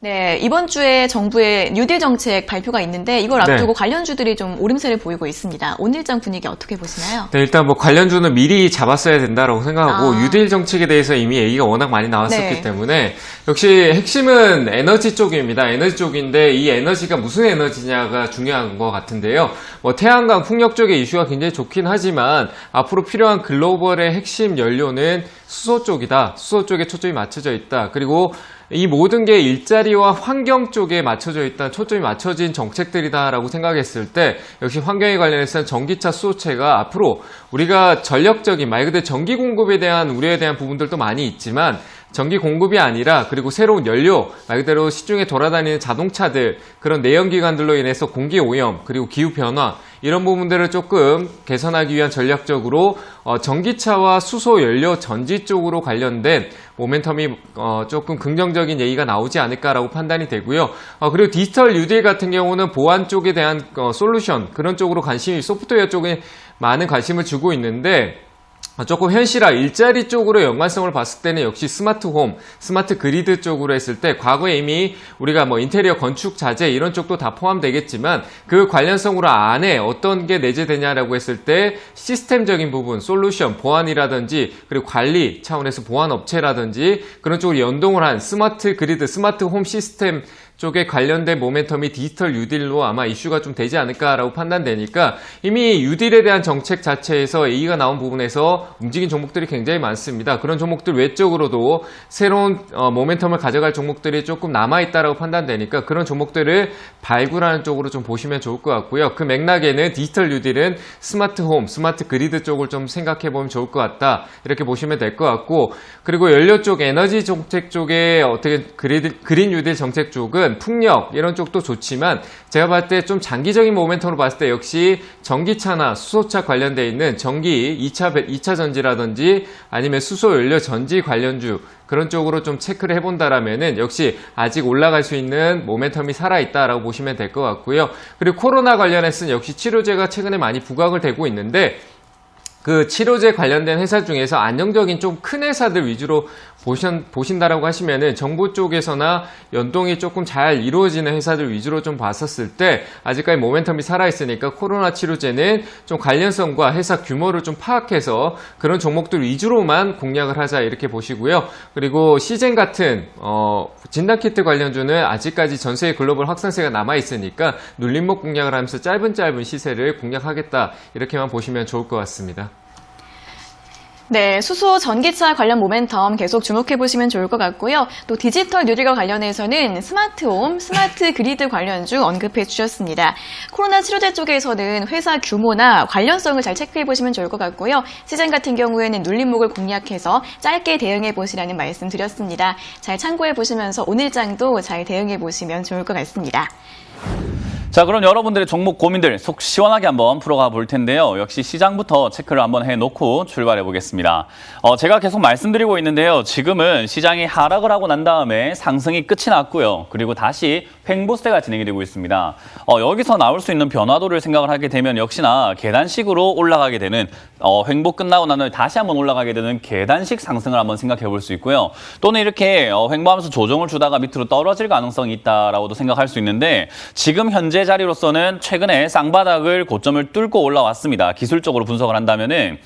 네, 이번 주에 정부의 뉴딜 정책 발표가 있는데 이걸 앞두고 관련주들이 좀 오름세를 보이고 있습니다. 오늘 일정 분위기 어떻게 보시나요? 네, 일단 뭐 관련주는 미리 잡았어야 된다라고 생각하고 뉴딜 정책에 대해서 이미 얘기가 워낙 많이 나왔었기 때문에 역시 핵심은 에너지 쪽입니다. 에너지 쪽인데 이 에너지가 무슨 에너지냐가 중요한 것 같은데요. 뭐 태양광 풍력 쪽의 이슈가 굉장히 좋긴 하지만 앞으로 필요한 글로벌의 핵심 연료는 수소 쪽이다. 수소 쪽에 초점이 맞춰져 있다. 그리고 이 모든 게 일자리와 환경 쪽에 맞춰져 있다, 초점이 맞춰진 정책들이다라고 생각했을 때 역시 환경에 관련해서는 전기차 수소체가 앞으로 우리가 전력적인 말 그대로 전기 공급에 대한 우려에 대한 부분들도 많이 있지만 전기 공급이 아니라 그리고 새로운 연료, 말 그대로 시중에 돌아다니는 자동차들 그런 내연기관들로 인해서 공기 오염 그리고 기후 변화 이런 부분들을 조금 개선하기 위한 전략적으로 전기차와 수소 연료 전지 쪽으로 관련된 모멘텀이 조금 긍정적인 얘기가 나오지 않을까라고 판단이 되고요. 그리고 디지털 뉴딜 같은 경우는 보안 쪽에 대한 솔루션 그런 쪽으로 관심이 소프트웨어 쪽에 많은 관심을 주고 있는데 조금 현실화, 일자리 쪽으로 연관성을 봤을 때는 역시 스마트 홈, 스마트 그리드 쪽으로 했을 때 과거에 이미 우리가 뭐 인테리어 건축 자재 이런 쪽도 다 포함되겠지만 그 관련성으로 안에 어떤 게 내재되냐라고 했을 때 시스템적인 부분, 솔루션, 보안이라든지 그리고 관리 차원에서 보안 업체라든지 그런 쪽으로 연동을 한 스마트 그리드, 스마트 홈 시스템 쪽에 관련된 모멘텀이 디지털 뉴딜로 아마 이슈가 좀 되지 않을까라고 판단되니까 이미 뉴딜에 대한 정책 자체에서 얘기가 나온 부분에서 움직인 종목들이 굉장히 많습니다. 그런 종목들 외적으로도 새로운 모멘텀을 가져갈 종목들이 조금 남아있다라고 판단되니까 그런 종목들을 발굴하는 쪽으로 좀 보시면 좋을 것 같고요. 그 맥락에는 디지털 뉴딜은 스마트 홈, 스마트 그리드 쪽을 좀 생각해보면 좋을 것 같다. 이렇게 보시면 될 것 같고 그리고 연료 쪽, 에너지 정책 쪽에 어떻게 그린 뉴딜 정책 쪽은 풍력 이런 쪽도 좋지만 제가 봤을 때 좀 장기적인 모멘텀으로 봤을 때 역시 전기차나 수소차 관련돼 있는 전기 2차 전지라든지 아니면 수소 연료 전지 관련주 그런 쪽으로 좀 체크를 해본다라면은 역시 아직 올라갈 수 있는 모멘텀이 살아있다라고 보시면 될 것 같고요. 그리고 코로나 관련해서는 역시 치료제가 최근에 많이 부각을 되고 있는데 그 치료제 관련된 회사 중에서 안정적인 좀 큰 회사들 위주로 보신다라고 하시면은 정부 쪽에서나 연동이 조금 잘 이루어지는 회사들 위주로 좀 봤었을 때 아직까지 모멘텀이 살아있으니까 코로나 치료제는 좀 관련성과 회사 규모를 좀 파악해서 그런 종목들 위주로만 공략을 하자 이렇게 보시고요. 그리고 시젠 같은 진단키트 관련주는 아직까지 전세의 글로벌 확산세가 남아있으니까 눌림목 공략을 하면서 짧은 시세를 공략하겠다 이렇게만 보시면 좋을 것 같습니다. 네, 수소 전기차 관련 모멘텀 계속 주목해 보시면 좋을 것 같고요. 또 디지털 뉴딜과 관련해서는 스마트홈, 스마트 그리드 관련주 언급해 주셨습니다. 코로나 치료제 쪽에서는 회사 규모나 관련성을 잘 체크해 보시면 좋을 것 같고요. 시즌 같은 경우에는 눌림목을 공략해서 짧게 대응해 보시라는 말씀 드렸습니다. 잘 참고해 보시면서 오늘 장도 잘 대응해 보시면 좋을 것 같습니다. 자, 그럼 여러분들의 종목 고민들 속 시원하게 한번 풀어가 볼 텐데요. 역시 시장부터 체크를 한번 해놓고 출발해 보겠습니다. 제가 계속 말씀드리고 있는데요. 지금은 시장이 하락을 하고 난 다음에 상승이 끝이 났고요. 그리고 다시 횡보세가 진행이 되고 있습니다. 여기서 나올 수 있는 변화도를 생각을 하게 되면 역시나 계단식으로 올라가게 되는 횡보 끝나고 나면 다시 한번 올라가게 되는 계단식 상승을 한번 생각해 볼 수 있고요. 또는 이렇게 횡보하면서 조정을 주다가 밑으로 떨어질 가능성이 있다라고도 생각할 수 있는데 지금 현재 자리로서는 최근에 쌍바닥을 고점을 뚫고 올라왔습니다. 기술적으로 분석을 한다면은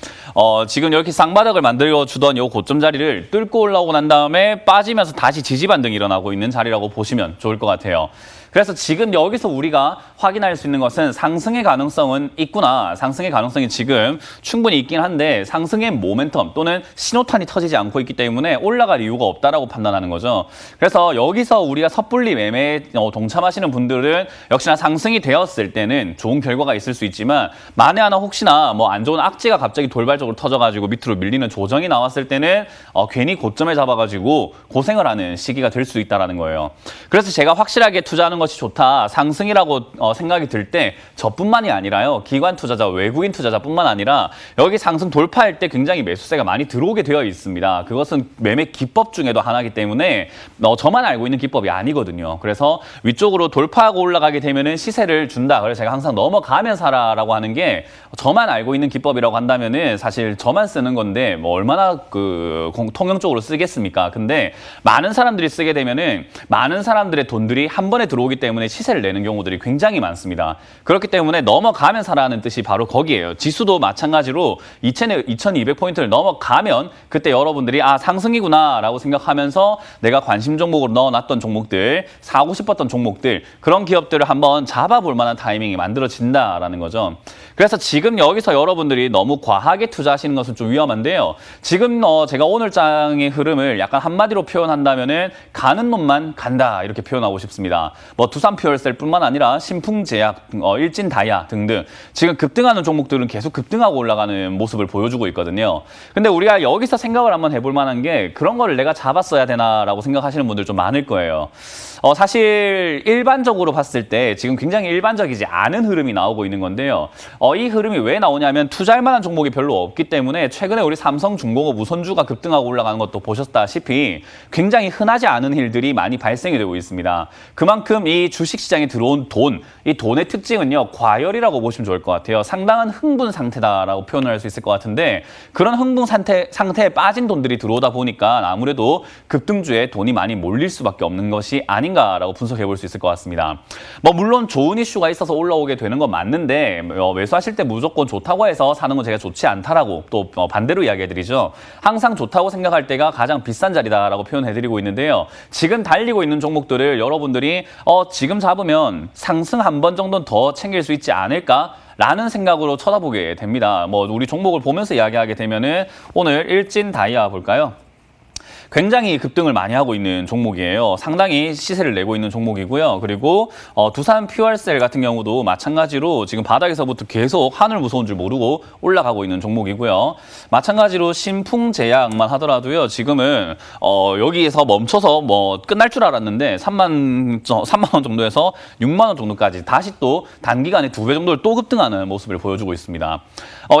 지금 이렇게 쌍바닥을 만들어 주던 이 고점 자리를 뚫고 올라오고 난 다음에 빠지면서 다시 지지 반등이 일어나고 있는 자리라고 보시면 좋을 것 같아요. 그래서 지금 여기서 우리가 확인할 수 있는 것은 상승의 가능성은 있구나. 상승의 가능성이 지금 충분히 있긴 한데 상승의 모멘텀 또는 신호탄이 터지지 않고 있기 때문에 올라갈 이유가 없다라고 판단하는 거죠. 그래서 여기서 우리가 섣불리 매매에 동참하시는 분들은 역시나 상승이 되었을 때는 좋은 결과가 있을 수 있지만 만에 하나 혹시나 뭐 안 좋은 악재가 갑자기 돌발적으로 터져가지고 밑으로 밀리는 조정이 나왔을 때는 괜히 고점을 잡아가지고 고생을 하는 시기가 될 수 있다는 거예요. 그래서 제가 확실하게 투자하는 것이 좋다. 상승이라고 생각이 들 때 저뿐만이 아니라요. 기관 투자자, 외국인 투자자뿐만 아니라 여기 상승 돌파할 때 굉장히 매수세가 많이 들어오게 되어 있습니다. 그것은 매매 기법 중에도 하나이기 때문에 저만 알고 있는 기법이 아니거든요. 그래서 위쪽으로 돌파하고 올라가게 되면은 시세를 준다. 그래서 제가 항상 넘어가면 사라라고 하는 게 저만 알고 있는 기법이라고 한다면은 사실 저만 쓰는 건데 뭐 얼마나 통용적으로 쓰겠습니까? 근데 많은 사람들이 쓰게 되면은 많은 사람들의 돈들이 한 번에 들어오기 때문에 시세를 내는 경우들이 굉장히 많습니다. 그렇기 때문에 넘어가면 사라는 뜻이 바로 거기에요. 지수도 마찬가지로 2200포인트를 넘어가면 그때 여러분들이 아, 상승이구나라고 생각하면서 내가 관심 종목으로 넣어놨던 종목들, 사고 싶었던 종목들, 그런 기업들을 한번 잡아볼 만한 타이밍이 만들어진다라는 거죠. 그래서 지금 여기서 여러분들이 너무 과하게 투자하시는 것은 좀 위험한데요. 지금 제가 오늘 장의 흐름을 약간 한마디로 표현한다면은 가는 놈만 간다 이렇게 표현하고 싶습니다. 뭐 두산퓨얼셀뿐만 아니라 신풍제약, 일진다이아 등등 지금 급등하는 종목들은 계속 급등하고 올라가는 모습을 보여주고 있거든요. 근데 우리가 여기서 생각을 한번 해볼 만한 게 그런 거를 내가 잡았어야 되나라고 생각하시는 분들 좀 많을 거예요. 사실 일반적으로 봤을 때 지금 굉장히 일반적이지 않은 흐름이 나오고 있는 건데요. 이 흐름이 왜 나오냐면 투자할 만한 종목이 별로 없기 때문에 최근에 우리 삼성중공업 우선주가 급등하고 올라가는 것도 보셨다시피 굉장히 흔하지 않은 일들이 많이 발생이 되고 있습니다. 그만큼 이 주식시장에 들어온 돈, 이 돈의 특징은요, 과열이라고 보시면 좋을 것 같아요. 상당한 흥분 상태다라고 표현을 할 수 있을 것 같은데 그런 흥분 상태에 빠진 돈들이 들어오다 보니까 아무래도 급등주에 돈이 많이 몰릴 수밖에 없는 것이 아닌가라고 분석해 볼 수 있을 것 같습니다. 뭐 물론 좋은 이슈가 있어서 올라오게 되는 건 맞는데 매수하실 때 무조건 좋다고 해서 사는 건 제가 좋지 않다라고 또 반대로 이야기해드리죠. 항상 좋다고 생각할 때가 가장 비싼 자리다라고 표현해드리고 있는데요. 지금 달리고 있는 종목들을 여러분들이 지금 잡으면 상승 한 번 정도는 더 챙길 수 있지 않을까? 라는 생각으로 쳐다보게 됩니다. 뭐 우리 종목을 보면서 이야기하게 되면은 오늘 일진다이아 볼까요? 굉장히 급등을 많이 하고 있는 종목이에요. 상당히 시세를 내고 있는 종목이고요. 그리고 두산퓨얼셀 같은 경우도 마찬가지로 지금 바닥에서부터 계속 하늘 무서운 줄 모르고 올라가고 있는 종목이고요. 마찬가지로 신풍제약만 하더라도요. 지금은 여기에서 멈춰서 뭐 끝날 줄 알았는데 3만 원 정도에서 6만 원 정도까지 다시 또 단기간에 2배 정도를 또 급등하는 모습을 보여주고 있습니다.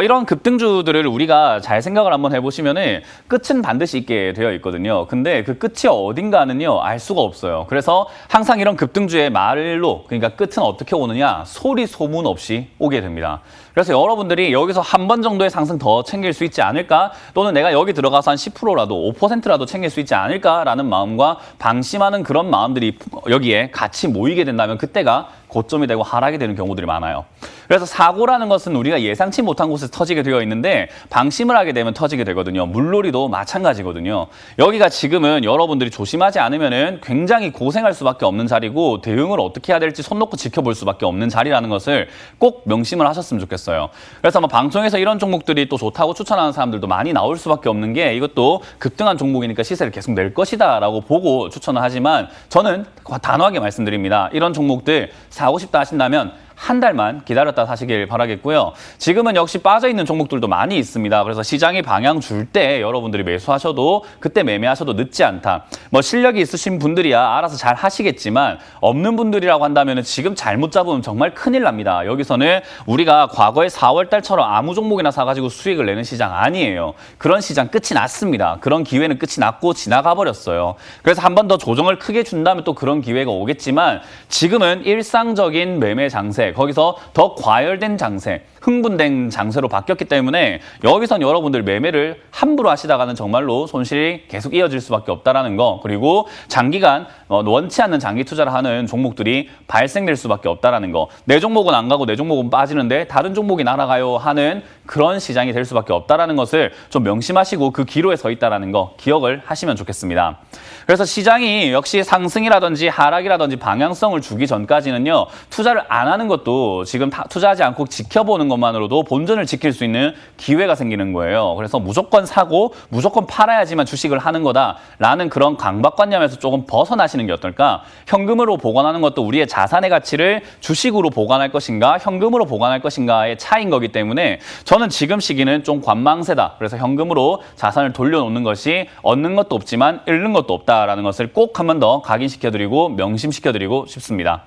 이런 급등주들을 우리가 잘 생각을 한번 해보시면은 끝은 반드시 있게 되어 있거든요. 근데 그 끝이 어딘가는요, 알 수가 없어요. 그래서 항상 이런 급등주의 말로, 그러니까 끝은 어떻게 오느냐, 소리 소문 없이 오게 됩니다. 그래서 여러분들이 여기서 한 번 정도의 상승 더 챙길 수 있지 않을까? 또는 내가 여기 들어가서 한 10%라도 5%라도 챙길 수 있지 않을까라는 마음과 방심하는 그런 마음들이 여기에 같이 모이게 된다면 그때가 고점이 되고 하락이 되는 경우들이 많아요. 그래서 사고라는 것은 우리가 예상치 못한 곳에서 터지게 되어 있는데 방심을 하게 되면 터지게 되거든요. 물놀이도 마찬가지거든요. 여기가 지금은 여러분들이 조심하지 않으면은 굉장히 고생할 수밖에 없는 자리고 대응을 어떻게 해야 될지 손 놓고 지켜볼 수밖에 없는 자리라는 것을 꼭 명심을 하셨으면 좋겠어요. 그래서 방송에서 이런 종목들이 또 좋다고 추천하는 사람들도 많이 나올 수밖에 없는 게 이것도 급등한 종목이니까 시세를 계속 낼 것이다 라고 보고 추천을 하지만 저는 단호하게 말씀드립니다. 이런 종목들 사고 싶다 하신다면 한 달만 기다렸다 사시길 바라겠고요. 지금은 역시 빠져있는 종목들도 많이 있습니다. 그래서 시장이 방향 줄 때 여러분들이 매수하셔도 그때 매매하셔도 늦지 않다. 뭐 실력이 있으신 분들이야 알아서 잘 하시겠지만 없는 분들이라고 한다면 지금 잘못 잡으면 정말 큰일 납니다. 여기서는 우리가 과거에 4월달처럼 아무 종목이나 사가지고 수익을 내는 시장 아니에요. 그런 시장 끝이 났습니다. 그런 기회는 끝이 났고 지나가 버렸어요. 그래서 한 번 더 조정을 크게 준다면 또 그런 기회가 오겠지만 지금은 일상적인 매매 장세, 거기서 더 과열된 장세, 흥분된 장세로 바뀌었기 때문에 여기선 여러분들 매매를 함부로 하시다가는 정말로 손실이 계속 이어질 수밖에 없다라는 거, 그리고 장기간 원치 않는 장기 투자를 하는 종목들이 발생될 수밖에 없다라는 거, 내 종목은 안 가고 내 종목은 빠지는데 다른 종목이 날아가요 하는 그런 시장이 될 수밖에 없다라는 것을 좀 명심하시고 그 기로에 서 있다라는 거 기억을 하시면 좋겠습니다. 그래서 시장이 역시 상승이라든지 하락이라든지 방향성을 주기 전까지는요, 투자를 안 하는 것도 지금 투자하지 않고 지켜보는 것만으로도 본전을 지킬 수 있는 기회가 생기는 거예요. 그래서 무조건 사고 무조건 팔아야지만 주식을 하는 거다라는 그런 강박관념에서 조금 벗어나시는 게 어떨까? 현금으로 보관하는 것도 우리의 자산의 가치를 주식으로 보관할 것인가 현금으로 보관할 것인가의 차이인 거기 때문에 저는 지금 시기는 좀 관망세다. 그래서 현금으로 자산을 돌려놓는 것이 얻는 것도 없지만 잃는 것도 없다라는 것을 꼭 한 번 더 각인시켜드리고 명심시켜드리고 싶습니다.